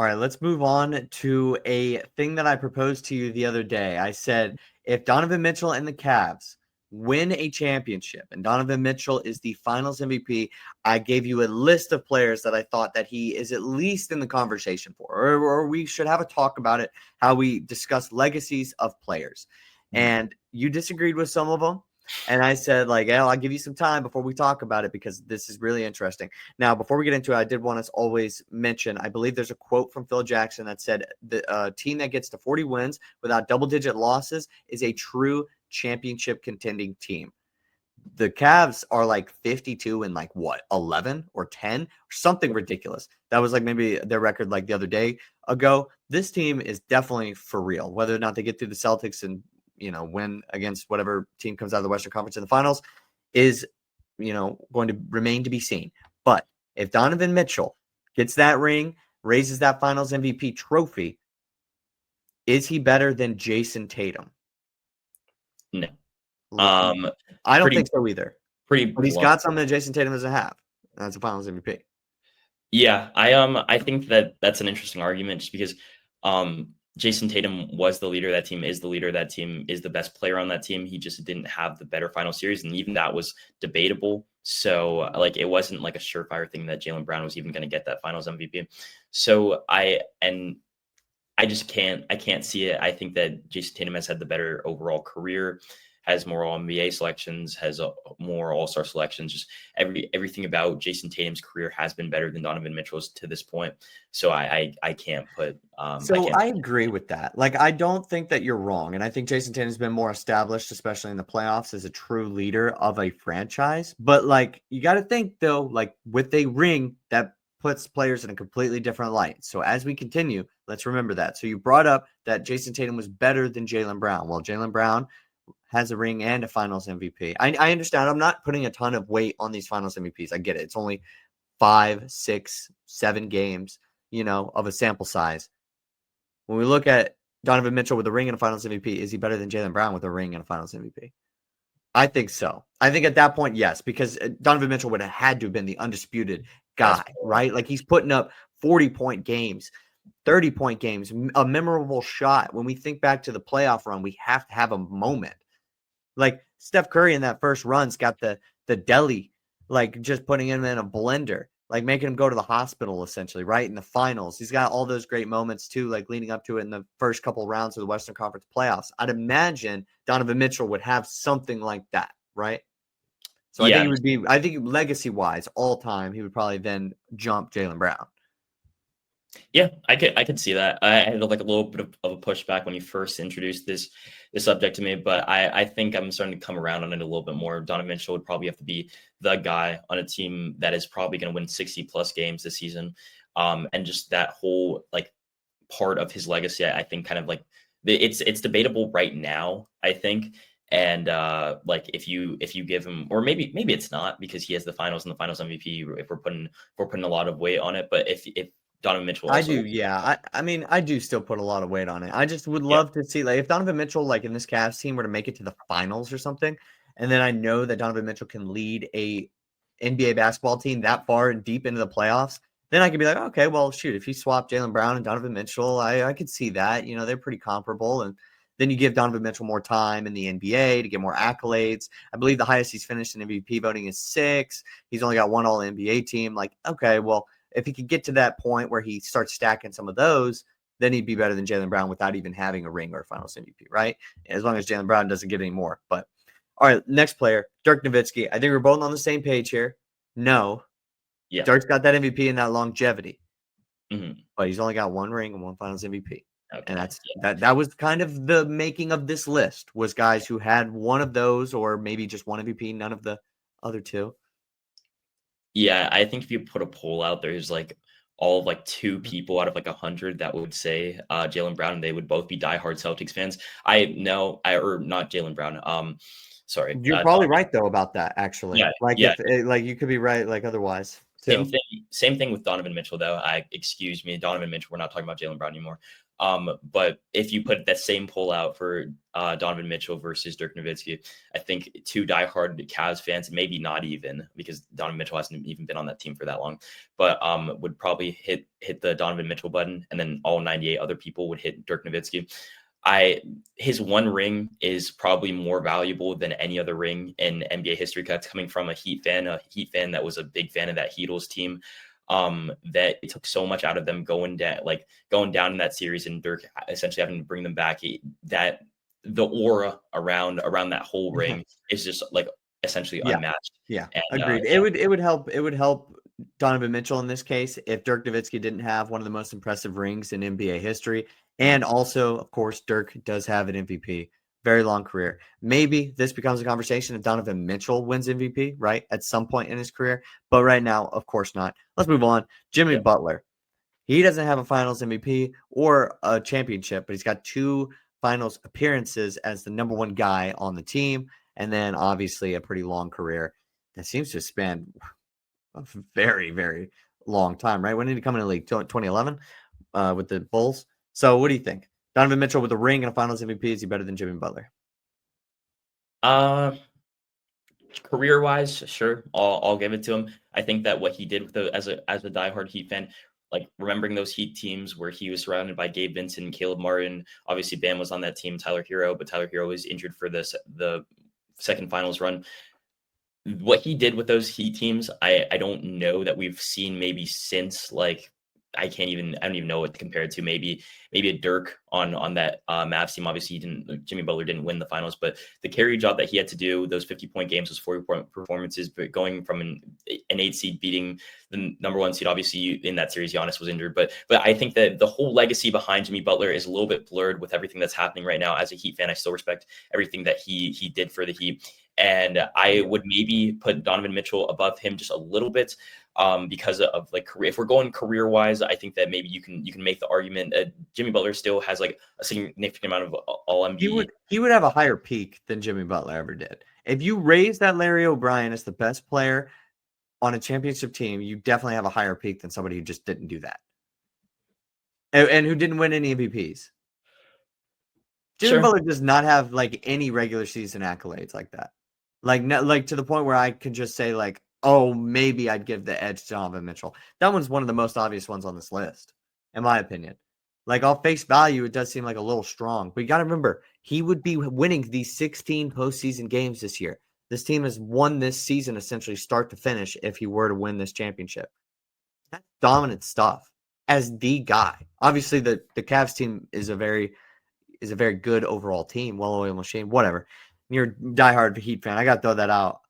All right, let's move on to a thing that I proposed to you the other day. I said, if Donovan Mitchell and the Cavs win a championship and Donovan Mitchell is the finals MVP, I gave you a list of players that I thought that he is at least in the conversation for, or we should have a talk about it, how we discuss legacies of players. And you disagreed with some of them. And I said, like, hey, I'll give you some time before we talk about it because this is really interesting. Now, before we get into it, I did want us always mention, I believe there's a quote from Phil Jackson that said, the team that gets to 40 wins without double-digit losses is a true championship contending team. The Cavs are like 52 and like what, 11 or 10 or something ridiculous. That was like maybe their record like the other day ago. This team is definitely for real. Whether or not they get through the Celtics and win against whatever team comes out of the Western Conference in the finals is, going to remain to be seen. But if Donovan Mitchell gets that ring, raises that finals MVP trophy, is he better than Jason Tatum? No. I don't think so either. But he's got something that Jason Tatum doesn't have. That's a finals MVP. Yeah, I think that's an interesting argument just because Jason Tatum was the leader of that team, is the leader of that team, is the best player on that team. He just didn't have the better final series, and even that was debatable. So like it wasn't like a surefire thing that Jaylen Brown was even going to get that finals MVP. So I just can't see it. I think that Jason Tatum has had the better overall career, has more All-NBA selections, has more All-Star selections. Just everything about Jason Tatum's career has been better than Donovan Mitchell's to this point. So I can't put. I agree with that. Like, I don't think that you're wrong, and I think Jason Tatum's been more established, especially in the playoffs, as a true leader of a franchise. But like, you got to think though, like with a ring that puts players in a completely different light. So as we continue, let's remember that. So you brought up that Jason Tatum was better than Jaylen Brown. Well, Jaylen Brown has a ring and a finals MVP. I understand. I'm not putting a ton of weight on these finals MVPs. I get it. It's only 5, 6, 7 games, of a sample size. When we look at Donovan Mitchell with a ring and a finals MVP, is he better than Jaylen Brown with a ring and a finals MVP? I think so. I think at that point, yes, because Donovan Mitchell would have had to have been the undisputed guy, right? Like he's putting up 40-point games, 30-point games, a memorable shot. When we think back to the playoff run, we have to have a moment. Like Steph Curry in that first run's got the deli, like just putting him in a blender, like making him go to the hospital essentially, right? In the finals. He's got all those great moments too, like leading up to it in the first couple of rounds of the Western Conference playoffs. I'd imagine Donovan Mitchell would have something like that, right? So yeah. I think legacy-wise, all time, he would probably then jump Jaylen Brown. Yeah, I could see that. I had like a little bit of a pushback when you first introduced this subject to me, but I think I'm starting to come around on it a little bit more. Donovan Mitchell would probably have to be the guy on a team that is probably going to win 60 plus games this season. And just that whole like part of his legacy, I think kind of like it's debatable right now, I think. And like if you give him, or maybe it's not because he has the finals and the finals MVP, if we're putting a lot of weight on it. But if Donovan Mitchell also, I do, yeah. I mean, I do still put a lot of weight on it. I just would love to see, like, if Donovan Mitchell, like in this Cavs team, were to make it to the finals or something, and then I know that Donovan Mitchell can lead a NBA basketball team that far and deep into the playoffs, then I could be like, okay, well, shoot, if you swap Jaylen Brown and Donovan Mitchell, I could see that. They're pretty comparable, and then you give Donovan Mitchell more time in the NBA to get more accolades. I believe the highest he's finished in MVP voting is 6. He's only got one All-NBA team. Like, okay, well, if he could get to that point where he starts stacking some of those, then he'd be better than Jaylen Brown without even having a ring or a finals MVP, right? As long as Jaylen Brown doesn't get any more. But all right, next player, Dirk Nowitzki. I think we're both on the same page here. No. Yeah. Dirk's got that MVP and that longevity. Mm-hmm. But he's only got one ring and one finals MVP. Okay. And that was kind of the making of this list, was guys who had one of those or maybe just one MVP, none of the other two. Yeah, I think if you put a poll out there, there's like all of like 2 people out of like 100 that would say Jaylen Brown, and they would both be diehard Celtics fans. Or not Jaylen Brown. Sorry. You're probably right though about that, actually. Yeah, if you could be right, like otherwise. Same Two. thing. Same thing with Donovan Mitchell, though. Excuse me, Donovan Mitchell. We're not talking about Jaylen Brown anymore. But if you put that same poll out for Donovan Mitchell versus Dirk Nowitzki, I think two diehard Cavs fans, maybe not even, because Donovan Mitchell hasn't even been on that team for that long, but would probably hit the Donovan Mitchell button, and then all 98 other people would hit Dirk Nowitzki. His one ring is probably more valuable than any other ring in NBA history. That's coming from a Heat fan that was a big fan of that Heatles team. That it took so much out of them going down in that series, and Dirk essentially having to bring them back. That the aura around that whole ring is just like essentially unmatched. Yeah, And, agreed. It would help Donovan Mitchell in this case if Dirk Nowitzki didn't have one of the most impressive rings in NBA history. And also, of course, Dirk does have an MVP, very long career. Maybe this becomes a conversation if Donovan Mitchell wins MVP, right, at some point in his career. But right now, of course not. Let's move on. Jimmy Butler. He doesn't have a finals MVP or a championship, but he's got 2 finals appearances as the number 1 guy on the team. And then obviously a pretty long career that seems to span a very, very long time, right? When did he come in the league? 2011 with the Bulls. So what do you think? Donovan Mitchell with a ring and a finals MVP, is he better than Jimmy Butler? Career wise, sure, I'll give it to him. I think that what he did with as a diehard Heat fan, like remembering those Heat teams where he was surrounded by Gabe Vincent and Caleb Martin. Obviously, Bam was on that team, Tyler Hero, but Tyler Hero was injured for the second finals run. What he did with those Heat teams, I don't know that we've seen maybe since, like, I don't even know what to compare it to. Maybe a Dirk on that Mavs team. Obviously, Jimmy Butler didn't win the finals, but the carry job that he had to do, those 50-point games, those 40-point performances, but going from an 8 seed beating the number 1 seed. Obviously, in that series, Giannis was injured, but I think that the whole legacy behind Jimmy Butler is a little bit blurred with everything that's happening right now. As a Heat fan, I still respect everything that he did for the Heat. And I would maybe put Donovan Mitchell above him just a little bit, because of like career. If we're going career wise, I think that maybe you can make the argument that Jimmy Butler still has like a significant amount of all NBA. He would have a higher peak than Jimmy Butler ever did. If you raise that Larry O'Brien as the best player on a championship team, you definitely have a higher peak than somebody who just didn't do that. And who didn't win any MVPs. Jimmy Butler does not have like any regular season accolades like that. Like to the point where I could just say like, oh, maybe I'd give the edge to Donovan Mitchell. That one's one of the most obvious ones on this list, in my opinion. Like, off face value, it does seem like a little strong. But you got to remember, he would be winning these 16 postseason games this year. This team has won this season essentially start to finish if he were to win this championship. That's dominant stuff as the guy. Obviously, the Cavs team is a very good overall team, well-oiled machine, whatever. You're a diehard Heat fan. I got to throw that out.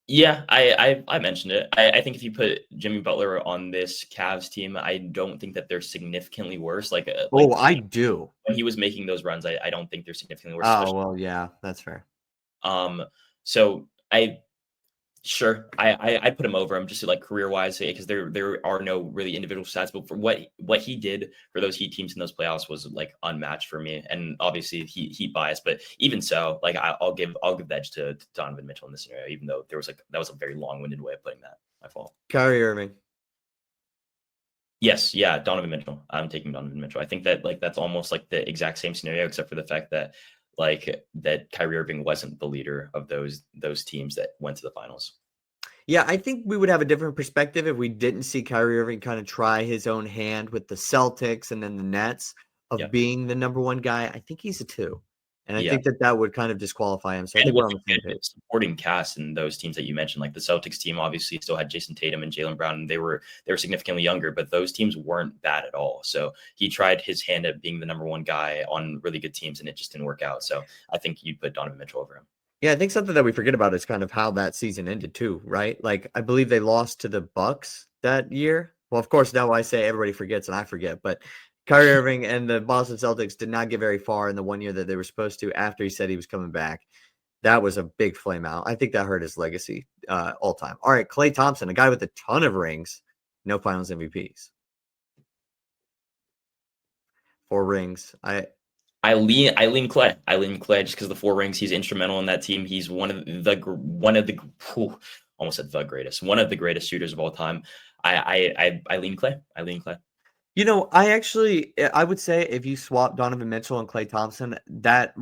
Yeah, I mentioned it. I think if you put Jimmy Butler on this Cavs team, I don't think that they're significantly worse. Like I do. When he was making those runs, I don't think they're significantly worse. Oh, well, yeah, that's fair. So I put him over him just like career wise, because there are no really individual stats, but for what he did for those Heat teams in those playoffs was like unmatched for me. And obviously Heat bias, but even so, like I'll give the edge to Donovan Mitchell in this scenario, even though that was a very long-winded way of putting that. My fault. Kyrie Irving. Yes, yeah, Donovan Mitchell. I'm taking Donovan Mitchell. I think that like that's almost like the exact same scenario, except for the fact that that Kyrie Irving wasn't the leader of those teams that went to the finals. Yeah, I think we would have a different perspective if we didn't see Kyrie Irving kind of try his own hand with the Celtics and then the Nets of being the number 1 guy. I think he's a 2. And I think that would kind of disqualify him. So I think we're on the same page. Supporting cast in those teams that you mentioned, like the Celtics team, obviously still had Jason Tatum and Jaylen Brown, and they were significantly younger, but those teams weren't bad at all. So he tried his hand at being the number 1 guy on really good teams, and it just didn't work out. So I think you'd put Donovan Mitchell over him. Yeah, I think something that we forget about is kind of how that season ended too, right? Like, I believe they lost to the Bucks that year. Well, of course, now I say everybody forgets and I forget, but Kyrie Irving and the Boston Celtics did not get very far in the 1 year that they were supposed to after he said he was coming back. That was a big flame out. I think that hurt his legacy all time. All right, Klay Thompson, a guy with a ton of rings, no finals MVPs. 4 rings. I lean Klay. I lean Klay just because the 4 rings. He's instrumental in that team. He's one of the almost said the greatest, one of the greatest shooters of all time. I lean Clay. I lean Clay. I would say if you swap Donovan Mitchell and Klay Thompson, that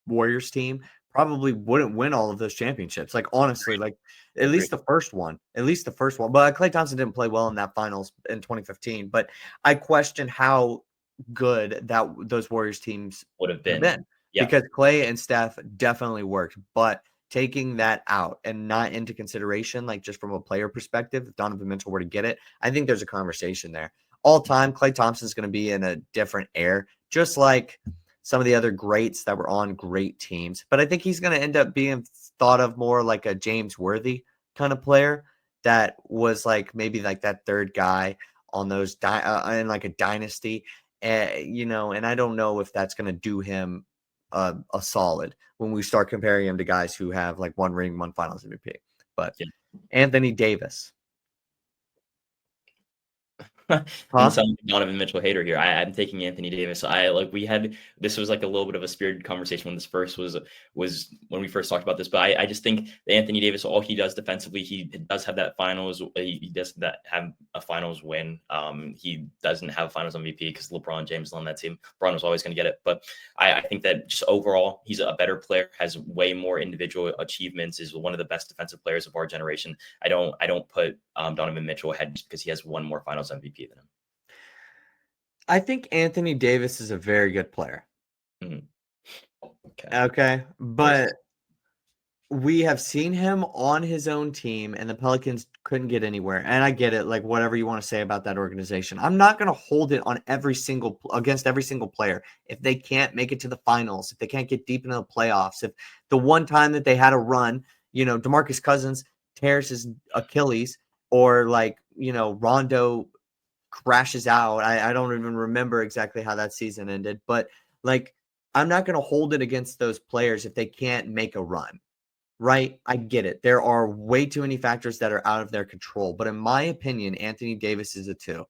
Warriors team probably wouldn't win all of those championships. Like, honestly, like at Agreed. least the first one. At least the first one. But Klay Thompson didn't play well in that finals in 2015. But I question how good that those Warriors teams Would have would have been. been, Yeah. because Klay and Steph definitely worked. But taking that out and not into consideration, like just from a player perspective, if Donovan Mitchell were to get it, I think there's a conversation there. All time, Klay Thompson's going to be in a different air, just like some of the other greats that were on great teams. But I think he's going to end up being thought of more like a James Worthy kind of player that was like maybe like that third guy on those in like a dynasty. And I don't know if that's going to do him a solid when we start comparing him to guys who have like one ring, one Finals MVP. But Yeah. Anthony Davis. I'm Huh? some Donovan Mitchell hater here. I'm taking Anthony Davis. We had this was like a little bit of a spirited conversation when this first was when we first talked about this. But I just think that Anthony Davis, all he does defensively, he does have that finals. He does that have a finals win. He doesn't have finals MVP because LeBron James is on that team. LeBron was always going to get it. But I think that just overall, he's a better player, has way more individual achievements, is one of the best defensive players of our generation. I don't put Donovan Mitchell ahead just because he has one more finals MVP than him. I think Anthony Davis is a very good player. Mhm. Okay. But we have seen him on his own team, and the Pelicans couldn't get anywhere. And I get it, like whatever you want to say about that organization. I'm not going to hold it on against every single player. If they can't make it to the finals, if they can't get deep into the playoffs, if the one time that they had a run, DeMarcus Cousins tears his Achilles, or like, Rondo crashes out. I don't even remember exactly how that season ended, but like, I'm not going to hold it against those players if they can't make a run. Right? I get it. There are way too many factors that are out of their control. But in my opinion, Anthony Davis is a two.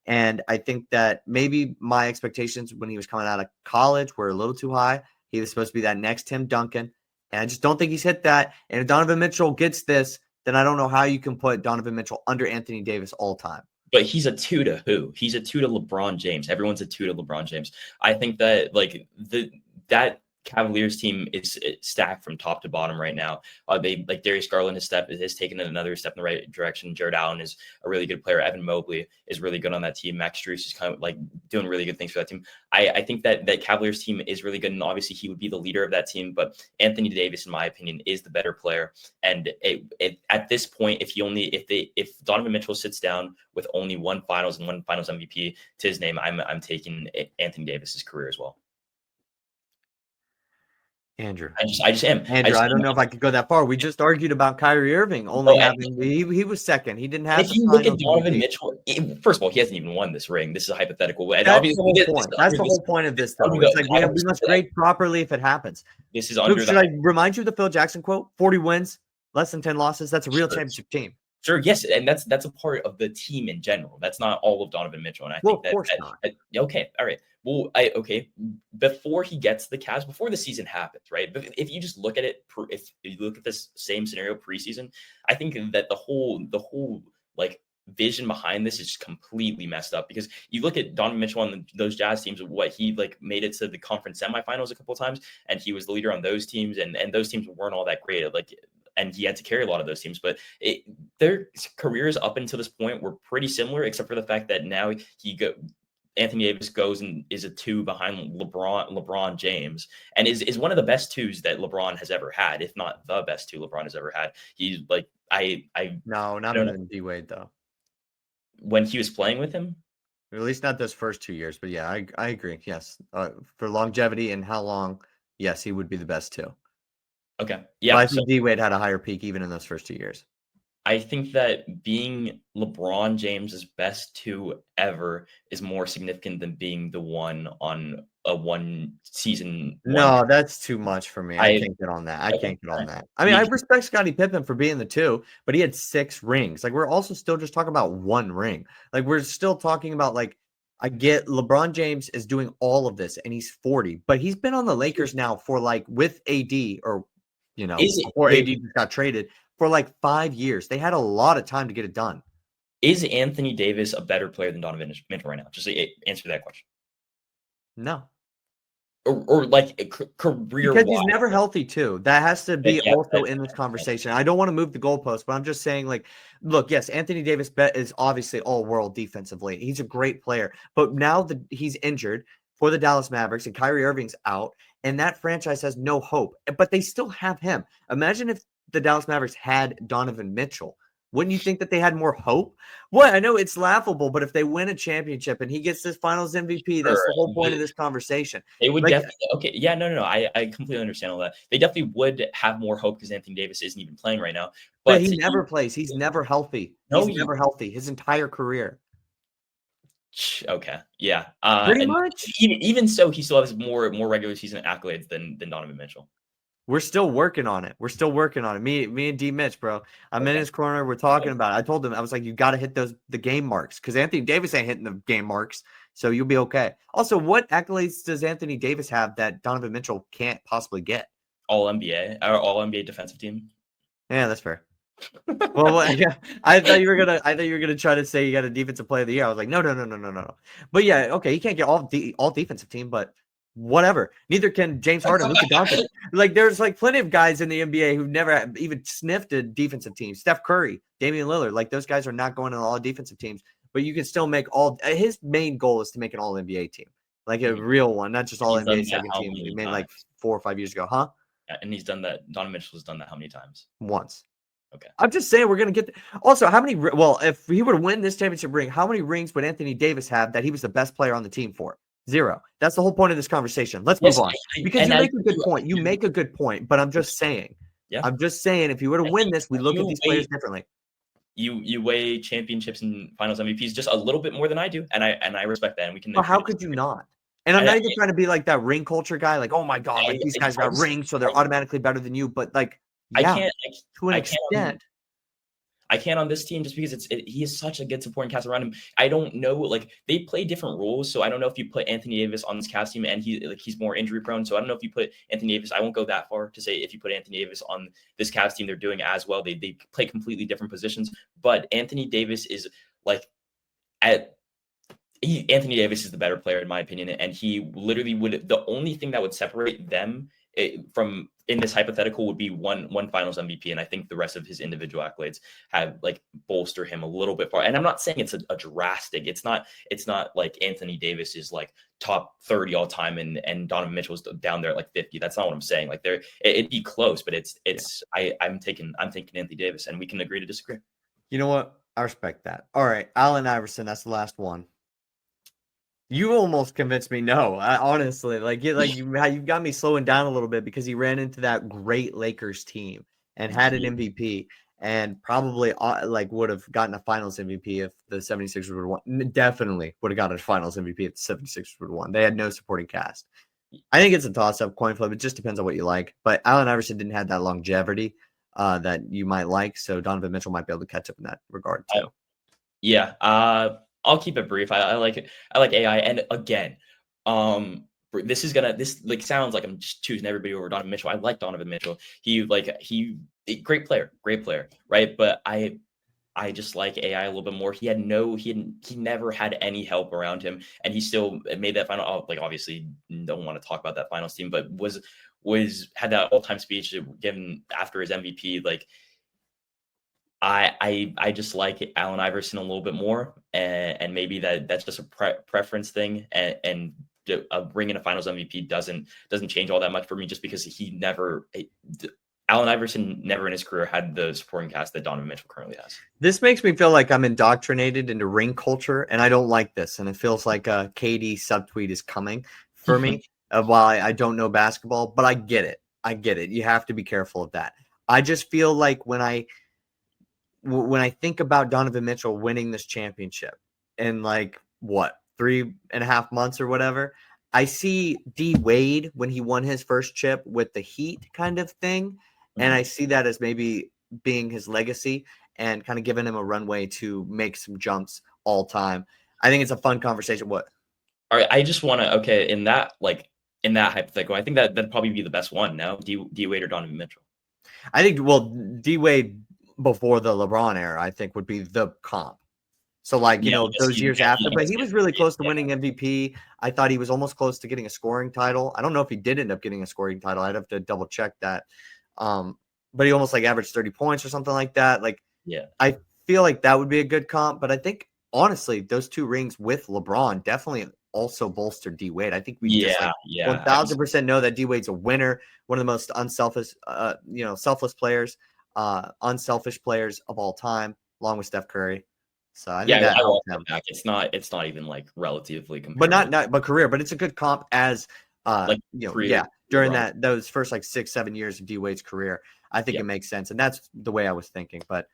And I think that maybe my expectations when he was coming out of college were a little too high. He was supposed to be that next Tim Duncan. And I just don't think he's hit that. And if Donovan Mitchell gets this, then I don't know how you can put Donovan Mitchell under Anthony Davis all time. But he's a two to who? He's a two to LeBron James. Everyone's a two to LeBron James. I think that that Cavaliers team is stacked from top to bottom right now. They like Darius Garland has taken another step in the right direction. Jared Allen is a really good player. Evan Mobley is really good on that team. Max Strus is kind of like doing really good things for that team. I think that Cavaliers team is really good, and obviously he would be the leader of that team. But Anthony Davis, in my opinion, is the better player. And at this point, if Donovan Mitchell sits down with only one finals and one finals MVP to his name, I'm taking Anthony Davis's career as well. Andrew. I just am. Andrew, I don't know if I could go that far. We just argued about Kyrie Irving only having he was second. He didn't have. If you look at Donovan Mitchell, first of all, he hasn't even won this ring. This is a hypothetical. And that's the whole point. That's the whole point of this, though. It's like we must grade properly if it happens. This is under. Should I remind you of the Phil Jackson quote? 40 wins, less than 10 losses. That's a real championship team. Sure, yes, and that's a part of the team in general. That's not all of Donovan Mitchell, and I think of course not. Okay, all right. Well, before he gets the Cavs, before the season happens, right? But if you just look at it, if you look at this same scenario preseason, I think that the whole like vision behind this is completely messed up, because you look at Donovan Mitchell on those Jazz teams, what he like made it to the conference semifinals a couple of times, and he was the leader on those teams, and those teams weren't all that great. And he had to carry a lot of those teams, but their careers up until this point were pretty similar, except for the fact that now Anthony Davis goes and is a two behind LeBron James, and is one of the best twos that LeBron has ever had, if not the best two LeBron has ever had. He's like no, not better than D Wade though. When he was playing with him, at least not those first 2 years. But yeah, I agree. Yes, for longevity and how long, yes, he would be the best too. Okay. Yeah. But I think D Wade had a higher peak even in those first 2 years. I think that being LeBron James's best two ever is more significant than being the one on a one season. No, that's too much for me. I can't get on that. I can't get on that. I mean, I respect Scottie Pippen for being the two, but he had 6 rings. Like, we're also still just talking about one ring. Like, we're still talking about, like, I get LeBron James is doing all of this and he's 40, but he's been on the Lakers now for like with AD or, before AD got traded for like 5 years. They had a lot of time to get it done. Is Anthony Davis a better player than Donovan Mitchell right now? Just answer that question. No. Or like career Because wise. he's never healthy too. That has to be Yeah, also in this conversation. I don't want to move the goalpost, but I'm just saying, like, look, yes, Anthony Davis is obviously all world defensively. He's a great player, but now that he's injured for the Dallas Mavericks and Kyrie Irving's out, and that franchise has no hope, but they still have him. Imagine if the Dallas Mavericks had Donovan Mitchell. Wouldn't you think that they had more hope? Well, I know it's laughable, but if they win a championship and he gets this finals MVP, that's sure. the whole point of this conversation. They would Like, definitely okay. Yeah, no. I completely understand all that. They definitely would have more hope because Anthony Davis isn't even playing right now. but But he never plays. He's never healthy. no, He's never healthy his entire career. okay, yeah. Pretty And much. even so, he still has more regular season accolades than Donovan Mitchell. We're still working on it. We're still working on it. Me and D Mitch, bro. I'm in his corner. We're talking about it. I told him, I was like, you got to hit the game marks because Anthony Davis ain't hitting the game marks. So you'll be okay. Also, what accolades does Anthony Davis have that Donovan Mitchell can't possibly get? All NBA or All NBA defensive team. Yeah, that's fair. Well, yeah, I thought you were gonna try to say you got a defensive player of the year. I was like, no. But yeah, okay, he can't get all defensive team, but whatever. Neither can James Harden, Luka Doncic. Like, there's like plenty of guys in the NBA who've never even sniffed a defensive team. Steph Curry, Damian Lillard, like those guys are not going on all defensive teams, but you can still make all. His main goal is to make an All NBA team, like a real one, not just All NBA second team. He made like 4 or 5 years ago, huh? Yeah, and he's done that. Donovan Mitchell has done that how many times? Once. Okay. I'm just saying we're going to get also how many if he were to win this championship ring, how many rings would Anthony Davis have that he was the best player on the team for? 0. That's the whole point of this conversation. Let's move on. Because you make a good point. You make a good point, but I'm just saying. Yeah. I'm just saying if you were to win this, we look at these players differently. You weigh championships and finals MVPs just a little bit more than I do, and I respect that. And we can. Well, how could you not? And I'm not even trying to be like that ring culture guy, like, oh my God, like these guys got rings, so they're automatically better than you. But like, yeah, to an extent. I can't on this team just because he is such a good supporting cast around him. I don't know, like they play different rules, so I don't know if you put Anthony Davis on this cast team and he's more injury prone. So I don't know if you put Anthony Davis. I won't go that far to say if you put Anthony Davis on this cast team, they're doing as well. They play completely different positions, but Anthony Davis is like Anthony Davis is the better player in my opinion, and he literally would. The only thing that would separate them from in this hypothetical would be one finals MVP, and I think the rest of his individual accolades have like bolster him a little bit far. And I'm not saying it's a drastic. It's not like Anthony Davis is like top 30 all time and Donovan Mitchell's down there at like 50. That's not what I'm saying. Like it'd be close, but I'm taking Anthony Davis, and we can agree to disagree. You know what? I respect that. All right, Allen Iverson. That's the last one. You almost convinced me. No, honestly, you got me slowing down a little bit because he ran into that great Lakers team and had an MVP and probably would have gotten a finals MVP if the 76ers would have won. Definitely would have gotten a finals MVP if the 76ers would have won. They had no supporting cast. I think it's a toss-up coin flip. It just depends on what you like. But Allen Iverson didn't have that longevity that you might like. So Donovan Mitchell might be able to catch up in that regard too. Yeah. I'll keep it brief. I like it. I like AI. And again, this sounds like I'm just choosing everybody over Donovan Mitchell. I like Donovan Mitchell. He great player, right? But I just like AI a little bit more. He never had any help around him, and he still made that final. Like obviously, don't want to talk about that finals team, but had that all-time speech given after his MVP. Like I just like Allen Iverson a little bit more, and maybe that's just a preference thing, and bringing a Finals MVP doesn't change all that much for me, just because Allen Iverson never in his career had the supporting cast that Donovan Mitchell currently has. This makes me feel like I'm indoctrinated into ring culture, and I don't like this, and it feels like a KD subtweet is coming for me while I don't know basketball, but I get it. You have to be careful of that. I just feel like when I think about Donovan Mitchell winning this championship in 3.5 months or whatever, I see D Wade when he won his first chip with the Heat kind of thing. And I see that as maybe being his legacy and kind of giving him a runway to make some jumps all time. I think it's a fun conversation. What? All right. I just want to, in that hypothetical, I think that'd probably be the best one now, D Wade or Donovan Mitchell. I think, D Wade before the LeBron era, I think would be the comp. So, like, Yeah, I guess those years after, but he was really close to winning MVP. I thought he was almost close to getting a scoring title. I don't know if he did end up getting a scoring title. I'd have to double check that. But he almost like averaged 30 points or something like that. Like, yeah, I feel like that would be a good comp, but I think honestly, those 2 rings with LeBron definitely also bolstered D Wade. I think we just yeah, like yeah. 1000% know that D Wade's a winner, one of the most unselfish, selfless players, unselfish players of all time, along with Steph Curry. So I think Yeah, that I helped walk that him, back. It's not even like relatively but comparable. but career, but it's a good comp as Like yeah, career during LeBron. those first like 6-7 years of D Wade's career, I think Yeah. it makes sense, and that's the way I was thinking. But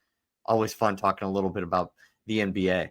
always fun talking a little bit about the NBA.